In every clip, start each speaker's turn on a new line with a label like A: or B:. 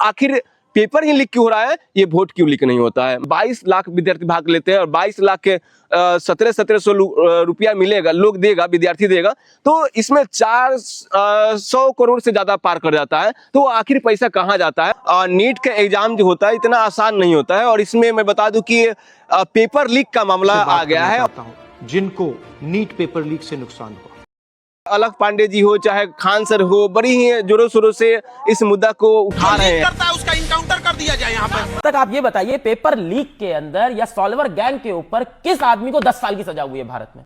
A: आखिर पेपर ही लीक क्यों हो रहा है, ये वोट क्यों लीक नहीं होता है। 22 लाख विद्यार्थी भाग लेते हैं और 22 लाख के 1700 रुपया मिलेगा, लोग देगा, विद्यार्थी देगा, तो इसमें 400 करोड़ से ज्यादा पार कर जाता है। तो आखिर पैसा कहाँ जाता है। नीट का एग्जाम जो होता है इतना आसान नहीं होता है और इसमें मैं बता दूं कि पेपर लीक का मामला आ गया है।
B: जिनको नीट पेपर लीक से नुकसान हुआ,
A: अलख पांडे जी हो चाहे खान सर हो, बड़ी ही जोरों शोरों से इस मुद्दा को उठा रहे हैं।
C: करता है उसका इनकाउंटर कर दिया जाए यहाँ पर।
D: तक आप ये बताइए, पेपर लीक के अंदर या सॉल्वर गैंग के ऊपर किस आदमी को 10 साल की सजा हुई है भारत में?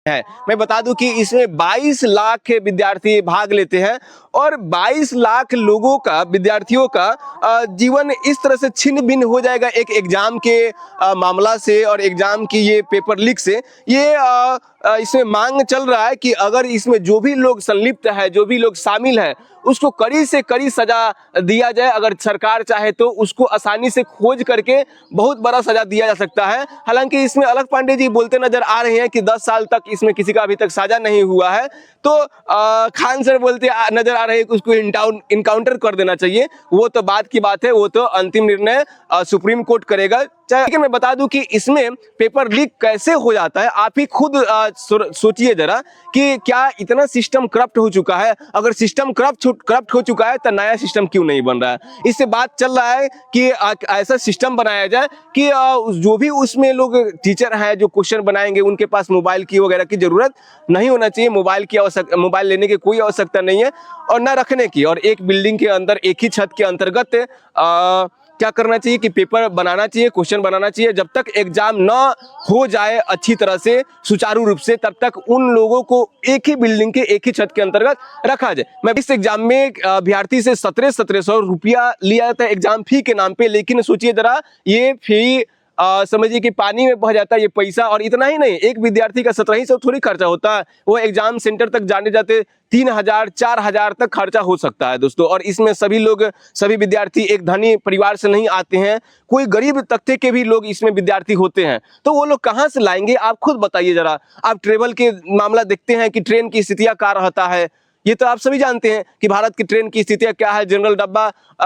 A: है मैं बता दूं कि इसमें 22 लाख विद्यार्थी भाग लेते हैं और 22 लाख लोगों का, विद्यार्थियों का जीवन इस तरह से छिन्न भिन्न हो जाएगा एक एग्जाम के मामला से और एग्जाम की ये पेपर लीक से। ये इसमें मांग चल रहा है कि अगर इसमें जो भी लोग संलिप्त है, जो भी लोग शामिल है, उसको कड़ी से कड़ी सजा दिया जाए। अगर सरकार चाहे तो उसको आसानी से खोज करके बहुत बड़ा सजा दिया जा सकता है। हालांकि इसमें अलख पांडे जी बोलते नजर आ रहे हैं कि 10 साल तक इसमें किसी का अभी तक साजा नहीं हुआ है, तो खान सर बोलते नजर आ रहे हैं कि उसको इनकाउंटर कर देना चाहिए। वो तो बात की बात है, वो तो अंतिम निर्णय सुप्रीम कोर्ट करेगा। लेकिन मैं बता दूं कि इसमें पेपर लीक कैसे हो जाता है, आप ही खुद सोचिए जरा कि क्या इतना सिस्टम करप्ट हो चुका है। अगर सिस्टम करप्ट हो चुका है तो नया सिस्टम क्यों नहीं बन रहा है। इससे बात चल रहा है कि ऐसा सिस्टम बनाया जाए कि जो भी उसमें लोग टीचर हैं जो क्वेश्चन बनाएंगे उनके पास मोबाइल की वगैरह की जरूरत नहीं होना चाहिए। मोबाइल लेने की कोई आवश्यकता नहीं है और न रखने की। और एक बिल्डिंग के अंदर एक ही छत के अंतर्गत क्या करना चाहिए कि पेपर बनाना चाहिए, क्वेश्चन बनाना चाहिए। जब तक एग्जाम न हो जाए अच्छी तरह से, सुचारू रूप से, तब तक उन लोगों को एक ही बिल्डिंग के एक ही छत के अंतर्गत रखा जाए। मैं इस एग्जाम में अभ्यर्थी से 1700 रुपया लिया जाता है एग्जाम फी के नाम पे, लेकिन सोचिए जरा ये फी समझिए कि पानी में बह जाता है ये पैसा। और इतना ही नहीं, एक विद्यार्थी का 1700 थोड़ी खर्चा होता है, वो एग्जाम सेंटर तक जाने जाते 3000 4000 तक खर्चा हो सकता है दोस्तों। और इसमें सभी विद्यार्थी एक धनी परिवार से नहीं आते हैं, कोई गरीब तबके के भी लोग इसमें विद्यार्थी होते हैं। तो वो लोग कहाँ से लाएंगे, आप खुद बताइए जरा। आप ट्रेवल के मामला देखते हैं कि ट्रेन की स्थितियां क्या रहता है, ये तो आप सभी जानते हैं कि भारत की ट्रेन की स्थितियां क्या है। जनरल डब्बा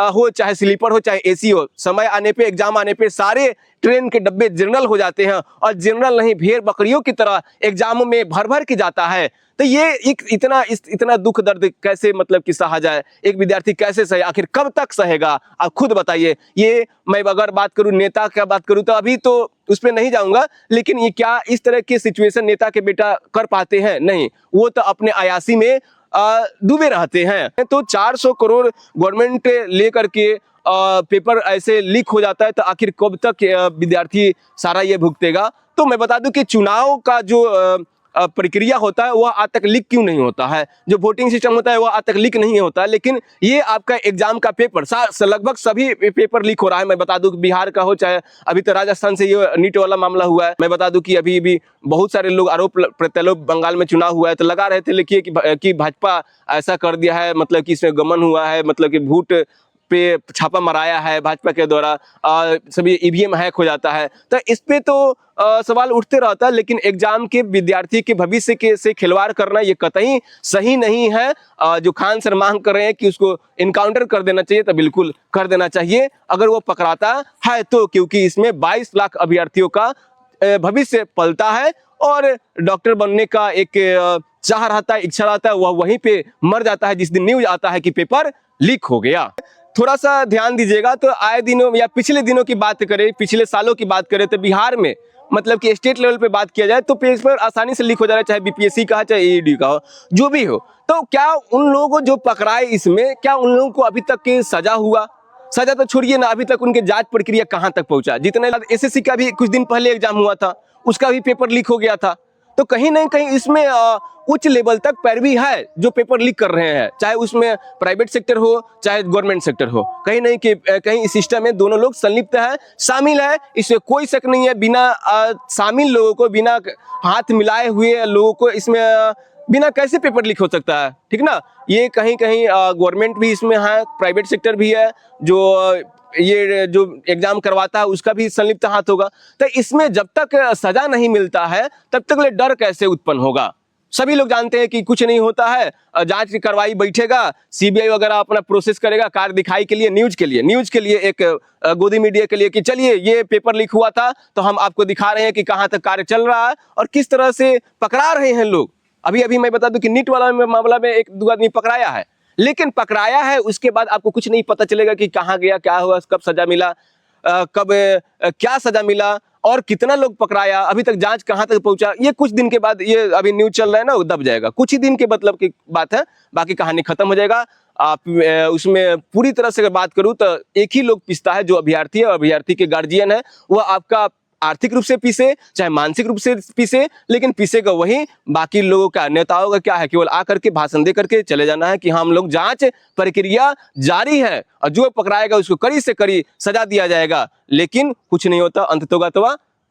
A: हो चाहे स्लीपर हो चाहे एसी हो, समय आने पे, एग्जाम आने पे सारे ट्रेन के डब्बे जनरल हो जाते हैं और जनरल नहीं भेड़ बकरियों की तरह एग्जाम में भर भर के जाता है। तो ये इतना दुख दर्द कैसे मतलब कि सहा जाए, एक विद्यार्थी कैसे सहे, आखिर कब तक सहेगा, आप खुद बताइए। ये मैं अगर बात करूं, नेता का बात करूं तो अभी तो उस पर नहीं जाऊंगा, लेकिन ये क्या इस तरह के सिचुएशन नेता के बेटा कर पाते हैं? नहीं, वो तो अपने अयासी में डूबे रहते हैं। तो 400 करोड़ गवर्नमेंट लेकर के पेपर ऐसे लीक हो जाता है, तो आखिर कब तक विद्यार्थी सारा ये भुगतेगा। तो मैं बता दूं कि चुनाव का जो प्रक्रिया होता है वह आज तक लीक क्यों नहीं होता है, जो वोटिंग सिस्टम होता है वह आज तक लीक नहीं होता है, लेकिन ये आपका एग्जाम का पेपर लगभग सभी पेपर लीक हो रहा है। मैं बता दूं कि बिहार का हो चाहे अभी तो राजस्थान से ये नीट वाला मामला हुआ है। मैं बता दूं कि अभी भी बहुत सारे लोग आरोप प्रत्यारोप, बंगाल में चुनाव हुआ है तो लगा रहे थे लिखिए कि भाजपा ऐसा कर दिया है, मतलब कि इसमें गमन हुआ है, मतलब कि वोट पे छापा मराया है भाजपा के द्वारा, सभी ईवीएम हैक हो जाता है। तो इस पे तो सवाल उठते रहता है, लेकिन एग्जाम के विद्यार्थी के भविष्य के से खिलवाड़ करना ये कतई सही नहीं है। जो खान सर मांग कर रहे हैं कि उसको इनकाउंटर कर देना चाहिए, तो बिल्कुल कर देना चाहिए अगर वो पकड़ाता है तो, क्योंकि इसमें 22 लाख अभ्यर्थियों का भविष्य पलता है और डॉक्टर बनने का एक चाह रहता है, इच्छा रहता है, वह वहीं पे मर जाता है जिस दिन न्यूज आता है कि पेपर लीक हो गया। थोड़ा सा ध्यान दीजिएगा। तो आए दिनों या पिछले दिनों की बात करें, पिछले सालों की बात करें, तो बिहार में मतलब कि स्टेट लेवल पे बात किया जाए तो पेपर आसानी से लीक हो जा रहा है, चाहे बीपीएससी का चाहे एईडी का हो, जो भी हो। तो क्या उन लोगों को जो पकड़ाए इसमें, क्या उन लोगों को अभी तक सजा हुआ? सजा तो छोड़िए ना, अभी तक उनके जांच प्रक्रिया कहां तक पहुंचा? जितने एसएससी का भी कुछ दिन पहले एग्जाम हुआ था, उसका भी पेपर लीक हो गया था। तो कहीं ना कहीं इसमें उच्च लेवल तक पैरवी है जो पेपर लीक कर रहे हैं, चाहे उसमें प्राइवेट सेक्टर हो चाहे गवर्नमेंट सेक्टर हो। कहीं नहीं कि कहीं इस सिस्टम में दोनों लोग संलिप्त है, शामिल है, इसमें कोई शक नहीं है। बिना शामिल लोगों को, बिना हाथ मिलाए हुए लोगों को इसमें बिना कैसे पेपर लीक हो सकता है, ठीक ना। ये कहीं कहीं गवर्नमेंट भी इसमें है, प्राइवेट सेक्टर भी है, जो ये जो एग्जाम करवाता है उसका भी संलिप्त हाथ होगा। तो इसमें जब तक सजा नहीं मिलता है तब तक डर कैसे उत्पन्न होगा? सभी लोग जानते हैं कि कुछ नहीं होता है, जांच की कार्रवाई बैठेगा, सीबीआई वगैरह अपना प्रोसेस करेगा कार्य दिखाई के लिए, न्यूज के लिए एक गोदी मीडिया के लिए कि चलिए ये पेपर लीक हुआ था तो हम आपको दिखा रहे हैं कि कहां तक कार्य चल रहा है और किस तरह से पकड़ा रहे हैं लोग। अभी मैं बता दूं कि नीट वाला मामला में 1-2 आदमी पकड़ाया है, लेकिन पकड़ाया है उसके बाद आपको कुछ नहीं पता चलेगा कि कहाँ गया, क्या हुआ, कब सजा मिला, कब क्या सजा मिला और कितना लोग पकड़ाया, अभी तक जांच कहां तक पहुंचा। ये कुछ दिन के बाद, ये अभी न्यूज चल रहा है ना, वो दब जाएगा, कुछ ही दिन के मतलब की बात है, बाकी कहानी खत्म हो जाएगा। आप उसमें पूरी तरह से अगर बात करूं तो एक ही लोग पिसता है, जो अभ्यर्थी है और अभ्यर्थी के गार्जियन है, वह आपका आर्थिक रूप से पीसे चाहे मानसिक रूप से पीसे, लेकिन पीसेगा वही। बाकी लोगों का, नेताओं का क्या है, केवल आकर के भाषण दे करके चले जाना है कि हम लोग जांच प्रक्रिया जारी है और जो पकड़ाएगा उसको कड़ी से कड़ी सजा दिया जाएगा, लेकिन कुछ नहीं होता। अंततोगत्वा